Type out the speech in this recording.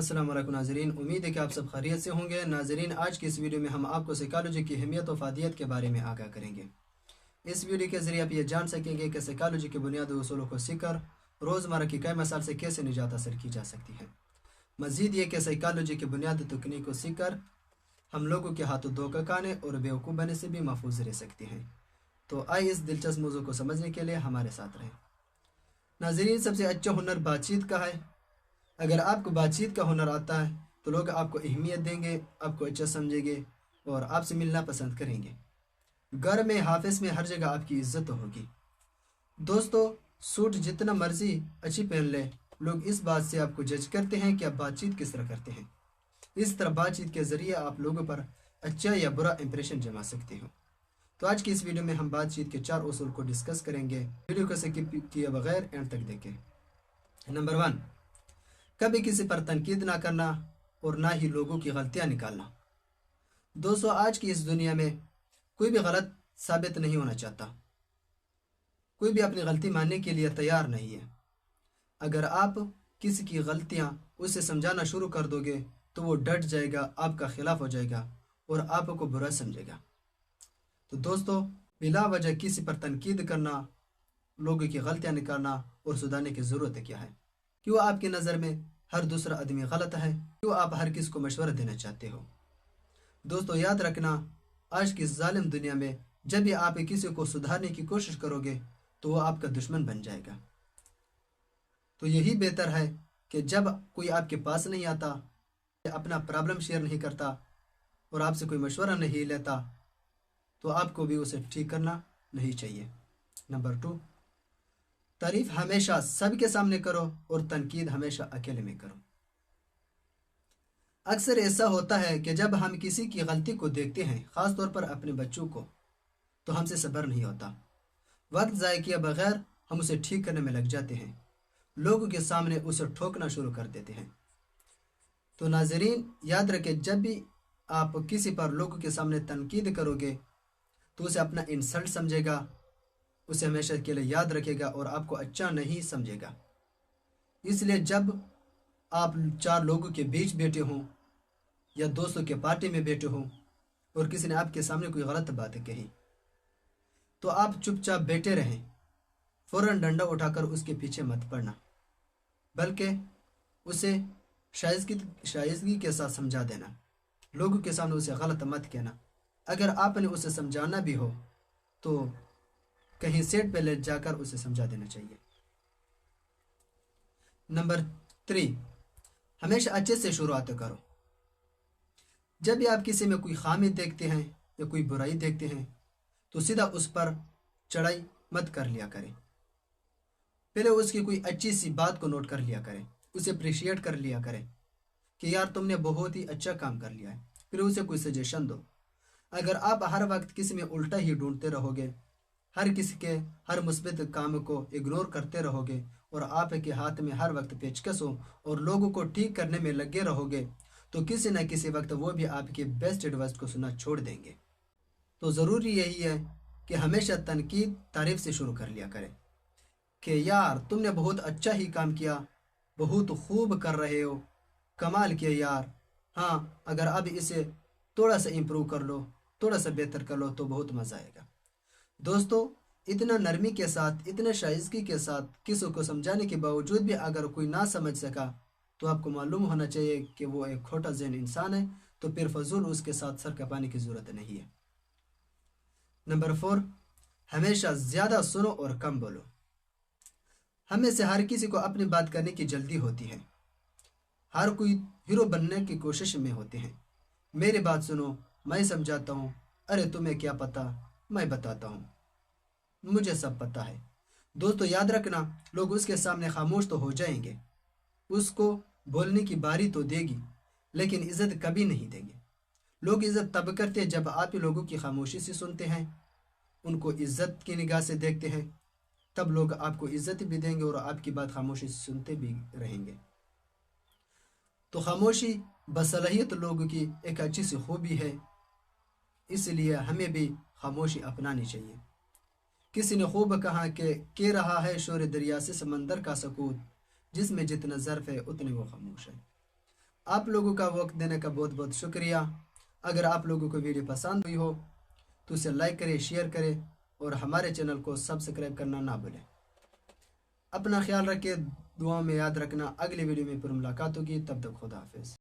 अस्सलाम वालेकुम नाज़रीन, उम्मीद है कि आप सब खैरियत से होंगे। नाज़रीन, आज की इस वीडियो में हम आपको साइकोलॉजी की अहमियत और फ़ायदियत के बारे में आगाह करेंगे। इस वीडियो के ज़रिए आप ये जान सकेंगे कि साइकोलॉजी के बुनियादी उसूलों को सीखकर रोज़मर्रा की कई मसाइल से कैसे निजात हासिल की जा सकती है। मज़ीद ये कि साइकोलॉजी की बुनियादी तकनीक को सीखकर हम लोगों के हाथों धोखा खाने और बेवकूफ़ बनने से भी महफूज रह सकते हैं। तो आइए इस दिलचस्प मौजू को समझने के लिए हमारे साथ रहें। नाज़रीन, सबसे अच्छा हुनर बातचीत का है। अगर आपको बातचीत का हुनर आता है तो लोग आपको अहमियत देंगे, आपको अच्छा समझेंगे और आपसे मिलना पसंद करेंगे। घर में, हाफिस में, हर जगह आपकी इज्जत होगी। दोस्तों, सूट जितना मर्जी अच्छी पहन ले, लोग इस बात से आपको जज करते हैं कि आप बातचीत किस तरह करते हैं। इस तरह बातचीत के ज़रिए आप लोगों पर अच्छा या बुरा इंप्रेशन जमा सकते हो। तो आज की इस वीडियो में हम बातचीत के 4 उसूल को डिस्कस करेंगे। वीडियो को स्किप किए बगैर एंड तक देखें। नंबर 1, कभी किसी पर तनकीद ना करना और ना ही लोगों की गलतियां निकालना। दोस्तों, आज की इस दुनिया में कोई भी गलत साबित नहीं होना चाहता। कोई भी अपनी गलती मानने के लिए तैयार नहीं है। अगर आप किसी की गलतियां उसे समझाना शुरू कर दोगे तो वो डट जाएगा, आपका खिलाफ हो जाएगा और आपको बुरा समझेगा। तो दोस्तों, बिला वजह किसी पर तनकीद करना, लोगों की गलतियां निकालना और सुधारने की ज़रूरत क्या है? क्यों आपकी नज़र में हर दूसरा आदमी गलत है? क्यों आप हर किसी को मशवरा देना चाहते हो? दोस्तों, याद रखना, आज की जालिम दुनिया में जब भी आप किसी को सुधारने की कोशिश करोगे तो वो आपका दुश्मन बन जाएगा। तो यही बेहतर है कि जब कोई आपके पास नहीं आता, अपना प्रॉब्लम शेयर नहीं करता और आपसे कोई मशवरा नहीं लेता, तो आपको भी उसे ठीक करना नहीं चाहिए। नंबर 2, तारीफ हमेशा सबके सामने करो और तनकीद हमेशा अकेले में करो। अक्सर ऐसा होता है कि जब हम किसी की गलती को देखते हैं, ख़ास तौर पर अपने बच्चों को, तो हमसे सब्र नहीं होता। वक्त ज़ाय किए बगैर हम उसे ठीक करने में लग जाते हैं, लोगों के सामने उसे ठोकना शुरू कर देते हैं। तो नाज़रीन, याद रखें, जब भी आप किसी पर लोगों के सामने तनकीद करोगे तो उसे अपना इंसल्ट समझेगा, उसे हमेशा के लिए याद रखेगा और आपको अच्छा नहीं समझेगा। इसलिए जब आप 4 लोगों के बीच बैठे हों या दोस्तों के पार्टी में बैठे हों और किसी ने आपके सामने कोई गलत बात कही, तो आप चुपचाप बैठे रहें। फ़ौरन डंडा उठाकर उसके पीछे मत पड़ना, बल्कि उसे शाइस्तगी के साथ समझा देना। लोगों के सामने उसे गलत मत कहना। अगर आपने उसे समझाना भी हो तो कहीं सेट पे ले जाकर उसे समझा देना चाहिए। नंबर 3, हमेशा अच्छे से शुरुआत करो। जब भी आप किसी में कोई खामी देखते हैं या कोई बुराई देखते हैं तो सीधा उस पर चढ़ाई मत कर लिया करें। पहले उसकी कोई अच्छी सी बात को नोट कर लिया करें, उसे अप्रिशिएट कर लिया करें कि यार तुमने बहुत ही अच्छा काम कर लिया है। फिर उसे कोई सजेशन दो। अगर आप हर वक्त किसी में उल्टा ही ढूंढते रहोगे, हर किसी के हर मुस्बित काम को इग्नोर करते रहोगे और आपके हाथ में हर वक्त पेचकस हो और लोगों को ठीक करने में लगे रहोगे, तो किसी न किसी वक्त वो भी आपके बेस्ट एडवाइस को सुनना छोड़ देंगे। तो ज़रूरी यही है कि हमेशा तनकीद तारीफ से शुरू कर लिया करें कि यार तुमने बहुत अच्छा ही काम किया, बहुत खूब कर रहे हो, कमाल किया यार। हाँ, अगर अब इसे थोड़ा सा इम्प्रूव कर लो, थोड़ा सा बेहतर कर लो तो बहुत मज़ा आएगा। दोस्तों, इतना नरमी के साथ, इतने शाइस्तगी के साथ किसी को समझाने के बावजूद भी अगर कोई ना समझ सका तो आपको मालूम होना चाहिए कि वो एक खोटा ज़हन इंसान है, तो फिर फजूल उसके साथ सर कपाने की ज़रूरत नहीं है। नंबर 4, हमेशा ज़्यादा सुनो और कम बोलो। हमें से हर किसी को अपनी बात करने की जल्दी होती है। हर कोई हीरो बनने की कोशिश में होते हैं। मेरी बात सुनो, मैं समझाता हूँ, अरे तुम्हें क्या पता, मैं बताता हूँ, मुझे सब पता है। दोस्तों, याद रखना, लोग उसके सामने खामोश तो हो जाएंगे, उसको बोलने की बारी तो देगी, लेकिन इज्जत कभी नहीं देंगे। लोग इज्जत तब करते हैं जब आप ही लोगों की खामोशी से सुनते हैं, उनको इज्जत की निगाह से देखते हैं, तब लोग आपको इज्जत भी देंगे और आपकी बात खामोशी से सुनते भी रहेंगे। तो खामोशी बसलाहियत लोगों की एक अच्छी सी खूबी है, इसलिए हमें भी खामोशी अपनानी चाहिए। किसी ने खूब कहा कि कह रहा है शोर दरिया से समंदर का सकूत, जिसमें जितना ज़र्फ है उतने वो खामोश है। آپ لوگوں کا وقت دینے کا بہت بہت شکریہ۔ اگر آپ لوگوں کو ویڈیو پسند ہوئی ہو تو اسے لائک کریں، شیئر کریں اور ہمارے چینل کو سبسکرائب کرنا نہ بھولیں۔ اپنا خیال رکھیں، دعاؤں میں یاد رکھنا۔ اگلی ویڈیو میں پھر ملاقات ہوگی، تب تک خدا حافظ۔